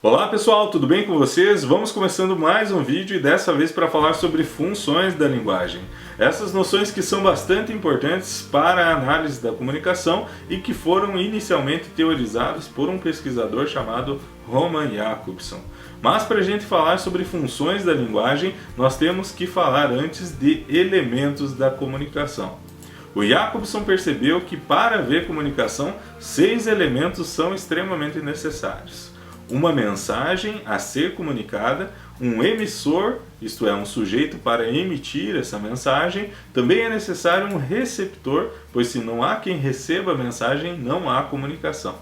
Olá pessoal, tudo bem com vocês? Vamos começando mais um vídeo e dessa vez para falar sobre funções da linguagem. Essas noções que são bastante importantes para a análise da comunicação e que foram inicialmente teorizadas por um pesquisador chamado Roman Jakobson. Mas para a gente falar sobre funções da linguagem, nós temos que falar antes de elementos da comunicação. O Jakobson percebeu que para haver comunicação, 6 elementos são extremamente necessários. Uma mensagem a ser comunicada, um emissor, isto é, um sujeito para emitir essa mensagem, também é necessário um receptor, pois se não há quem receba a mensagem, não há comunicação.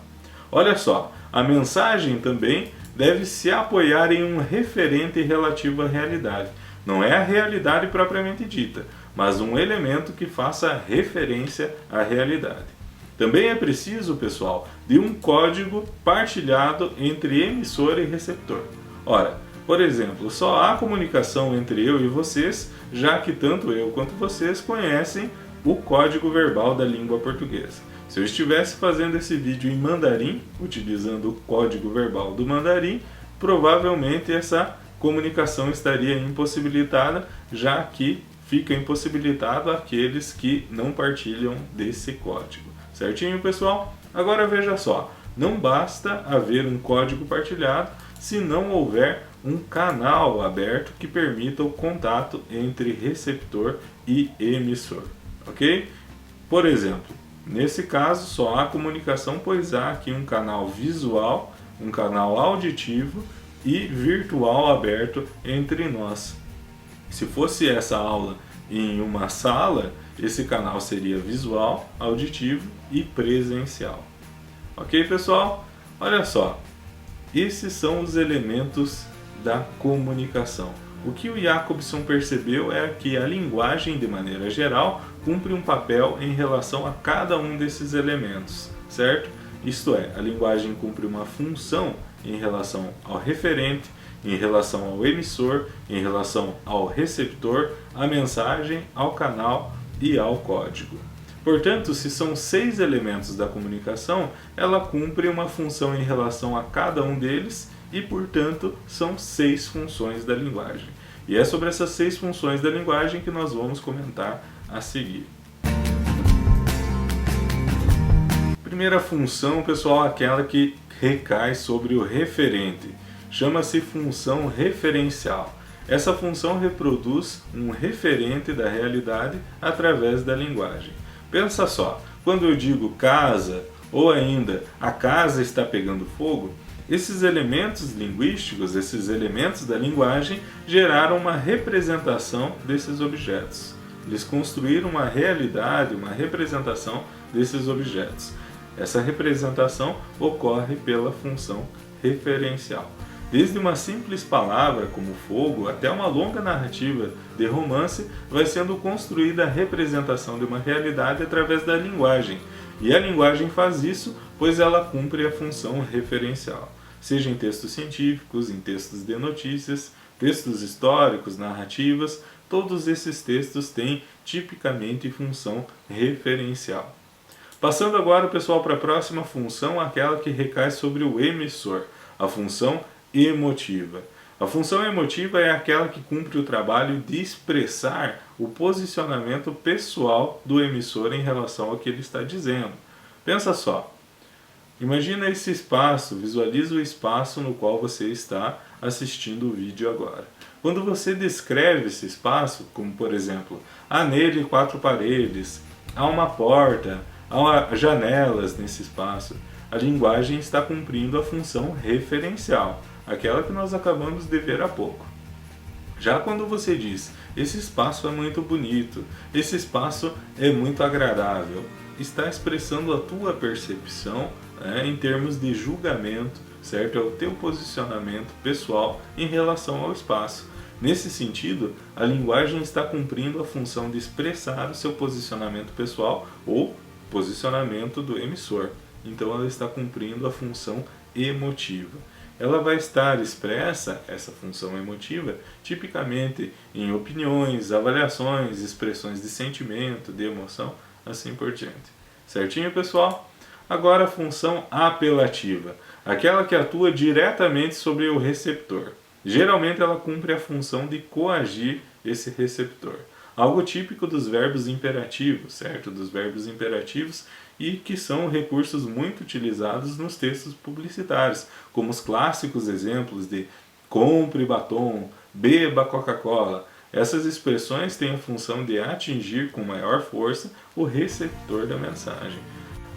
Olha só, a mensagem também deve se apoiar em um referente relativo à realidade. Não é a realidade propriamente dita, mas um elemento que faça referência à realidade. Também é preciso, pessoal, de um código partilhado entre emissor e receptor. Ora, por exemplo, só há comunicação entre eu e vocês, já que tanto eu quanto vocês conhecem o código verbal da língua portuguesa. Se eu estivesse fazendo esse vídeo em mandarim, utilizando o código verbal do mandarim, provavelmente essa comunicação estaria impossibilitada, já que fica impossibilitado aqueles que não partilham desse código. Certinho, pessoal? Agora veja só, não basta haver um código partilhado se não houver um canal aberto que permita o contato entre receptor e emissor, ok? Por exemplo, nesse caso só há comunicação, pois há aqui um canal visual, um canal auditivo e virtual aberto entre nós. Se fosse essa aula em uma sala, esse canal seria visual, auditivo e presencial. Ok, pessoal? Olha só, esses são os elementos da comunicação. O que o Jakobson percebeu é que a linguagem, de maneira geral, cumpre um papel em relação a cada um desses elementos, certo? Isto é, a linguagem cumpre uma função em relação ao referente, em relação ao emissor, em relação ao receptor, à mensagem, ao canal e ao código. Portanto, se são 6 elementos da comunicação, ela cumpre uma função em relação a cada um deles e, portanto, são 6 funções da linguagem. E é sobre essas 6 funções da linguagem que nós vamos comentar a seguir. Primeira função, pessoal, aquela que recai sobre o referente. Chama-se função referencial. Essa função reproduz um referente da realidade através da linguagem. Pensa só, quando eu digo casa ou ainda a casa está pegando fogo, esses elementos linguísticos, esses elementos da linguagem geraram uma representação desses objetos. Eles construíram uma realidade, uma representação desses objetos. Essa representação ocorre pela função referencial. Desde uma simples palavra como fogo até uma longa narrativa de romance, vai sendo construída a representação de uma realidade através da linguagem. E a linguagem faz isso, pois ela cumpre a função referencial. Seja em textos científicos, em textos de notícias, textos históricos, narrativas, todos esses textos têm tipicamente função referencial. Passando agora, pessoal, para a próxima função, aquela que recai sobre o emissor, a função emotiva. A função emotiva é aquela que cumpre o trabalho de expressar o posicionamento pessoal do emissor em relação ao que ele está dizendo. Pensa só, imagina esse espaço, visualiza o espaço no qual você está assistindo o vídeo agora. Quando você descreve esse espaço, como por exemplo, há nele 4 paredes, há uma porta, há janelas nesse espaço, a linguagem está cumprindo a função referencial, aquela que nós acabamos de ver há pouco. Já quando você diz, esse espaço é muito bonito, esse espaço é muito agradável, está expressando a tua percepção, em termos de julgamento, certo? É o teu posicionamento pessoal em relação ao espaço. Nesse sentido, a linguagem está cumprindo a função de expressar o seu posicionamento pessoal ou posicionamento do emissor. Então ela está cumprindo a função emotiva. Ela vai estar expressa, essa função emotiva, tipicamente em opiniões, avaliações, expressões de sentimento, de emoção, assim por diante. Certinho, pessoal? Agora a função apelativa. aquela que atua diretamente sobre o receptor. Geralmente ela cumpre a função de coagir esse receptor. Algo típico dos verbos imperativos, certo? Dos verbos imperativos e que são recursos muito utilizados nos textos publicitários, como os clássicos exemplos de compre batom, beba Coca-Cola. Essas expressões têm a função de atingir com maior força o receptor da mensagem.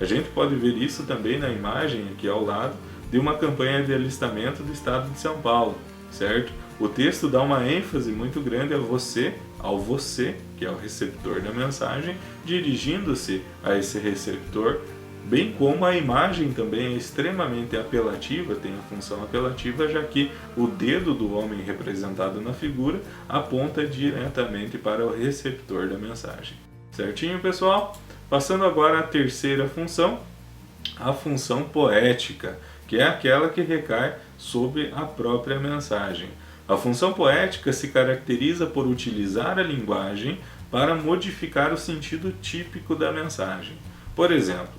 A gente pode ver isso também na imagem aqui ao lado de uma campanha de alistamento do estado de São Paulo, certo? O texto dá uma ênfase muito grande ao você, que é o receptor da mensagem, dirigindo-se a esse receptor, bem como a imagem também é extremamente apelativa, tem a função apelativa, já que o dedo do homem representado na figura aponta diretamente para o receptor da mensagem. Certinho, pessoal? Passando agora à terceira função, a função poética, que é aquela que recai sobre a própria mensagem. A função poética se caracteriza por utilizar a linguagem para modificar o sentido típico da mensagem. Por exemplo,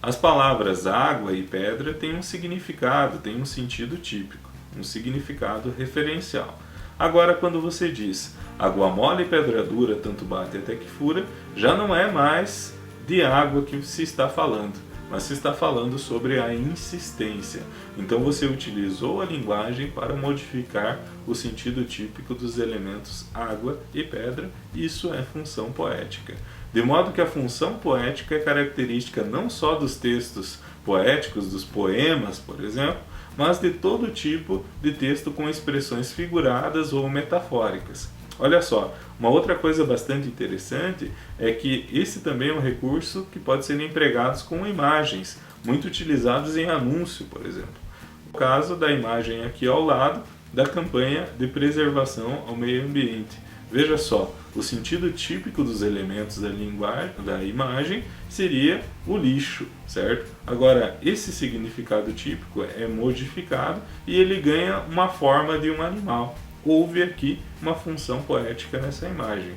as palavras água e pedra têm um significado, têm um sentido típico, um significado referencial. Agora, quando você diz água mole e pedra dura, tanto bate até que fura, já não é mais de água que se está falando, mas se está falando sobre a insistência. Então você utilizou a linguagem para modificar o sentido típico dos elementos água e pedra, isso é função poética. De modo que a função poética é característica não só dos textos poéticos, dos poemas, por exemplo, mas de todo tipo de texto com expressões figuradas ou metafóricas. Olha só, uma outra coisa bastante interessante é que esse também é um recurso que pode ser empregado com imagens, muito utilizados em anúncio, por exemplo. No caso da imagem aqui ao lado da campanha de preservação ao meio ambiente. Veja só, o sentido típico dos elementos da linguagem, da imagem, seria o lixo, certo? Agora, esse significado típico é modificado e ele ganha uma forma de um animal. Houve aqui uma função poética nessa imagem.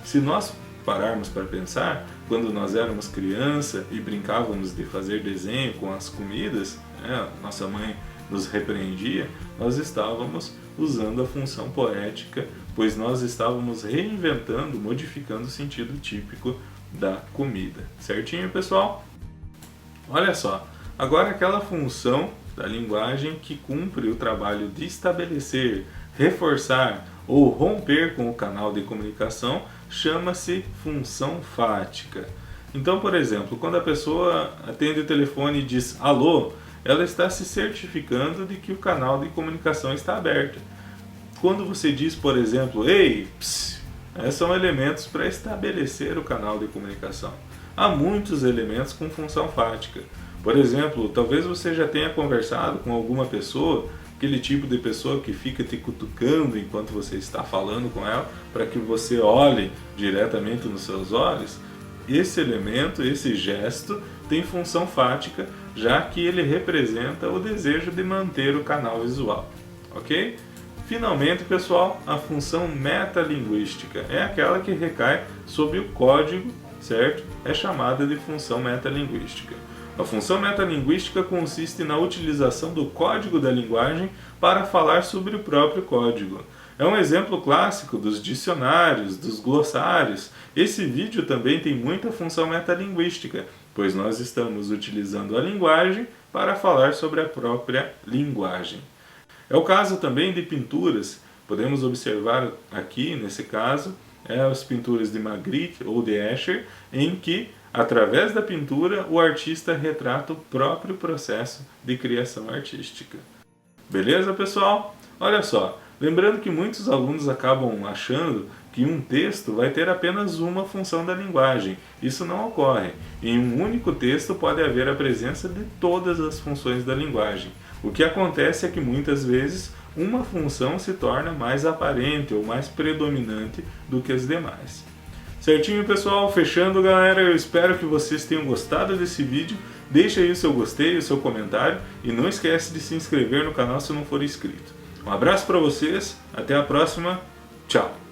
Se nós pararmos para pensar, quando nós éramos criança e brincávamos de fazer desenho com as comidas, nossa mãe nos repreendia, nós estávamos usando a função poética, pois nós estávamos reinventando, modificando o sentido típico da comida. Certinho, pessoal? Olha só, agora aquela função da linguagem que cumpre o trabalho de estabelecer, reforçar ou romper com o canal de comunicação chama-se função fática. Então, por exemplo, quando a pessoa atende o telefone e diz alô, ela está se certificando de que o canal de comunicação está aberto. Quando você diz, por exemplo, ei, pss, são elementos para estabelecer o canal de comunicação. Há muitos elementos com função fática. Por exemplo, talvez você já tenha conversado com alguma pessoa, aquele tipo de pessoa que fica te cutucando enquanto você está falando com ela, para que você olhe diretamente nos seus olhos. Esse elemento, esse gesto, tem função fática, já que ele representa o desejo de manter o canal visual. Ok? Finalmente, pessoal, a função metalinguística é aquela que recai sobre o código, certo? É chamada de função metalinguística. A função metalinguística consiste na utilização do código da linguagem para falar sobre o próprio código. É um exemplo clássico dos dicionários, dos glossários. Esse vídeo também tem muita função metalinguística, pois nós estamos utilizando a linguagem para falar sobre a própria linguagem. É o caso também de pinturas. Podemos observar aqui, nesse caso, as pinturas de Magritte ou de Escher, em que, através da pintura, o artista retrata o próprio processo de criação artística. Beleza, pessoal? Olha só, lembrando que muitos alunos acabam achando que um texto vai ter apenas uma função da linguagem. Isso não ocorre. Em um único texto pode haver a presença de todas as funções da linguagem. O que acontece é que muitas vezes uma função se torna mais aparente ou mais predominante do que as demais. Certinho, pessoal? Fechando, galera, eu espero que vocês tenham gostado desse vídeo. Deixa aí o seu gostei, o seu comentário e não esquece de se inscrever no canal se não for inscrito. Um abraço para vocês, até a próxima, tchau!